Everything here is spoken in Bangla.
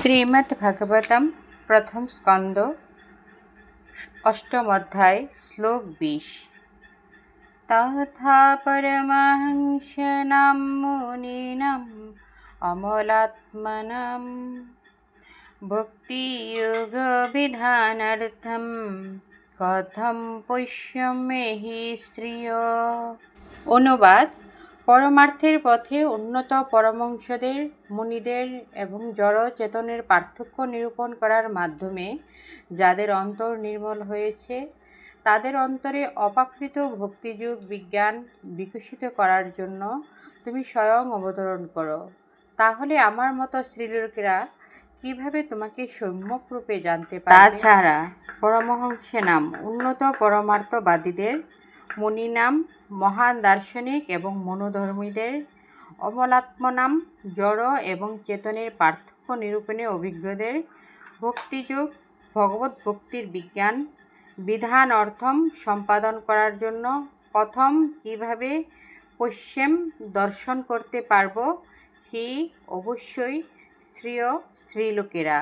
শ্রীমদ্ভাগবতম প্রথম স্কন্দ অষ্টম অধ্যায় শ্লোক ২০। তথা পরমহংসানাম মুনীনাম অমলাত্মনাম ভক্তিযোগ বিধানার্থম কথম পশ্যমেহি শ্রিয়। অনুবাদ: পরমার্থের পথে উন্নত পরমহংসদের, মুনিদের এবং জড় চেতনের পার্থক্য নিরূপণ করার মাধ্যমে যাদের অন্তর নির্মল হয়েছে, তাদের অন্তরে অপ্রাকৃত ভক্তিযোগ বিজ্ঞান বিকশিত করার জন্য তুমি স্বয়ং অবতরণ করো। তাহলে আমার মতো স্ত্রীলোকেরা কিভাবে তোমাকে সম্যক রূপে জানতে পারবে? তাছাড়া পরমহংসে নাম উন্নত পরমার্থবাদীদের, মুনি নাম মহান দার্শনিক এবং মনোধর্মীদের, অমলাত্মনাম জড় এবং চেতনের পার্থক্য নিরূপণে অভিজ্ঞদের, ভক্তিযোগ ভগবত ভক্তির বিজ্ঞান বিধান অর্থম সম্পাদন করার জন্য কথম কিভাবে পশ্যেম দর্শন করতে পারব, হি অবশ্যই শ্রেয় স্ত্রীলোকেরা।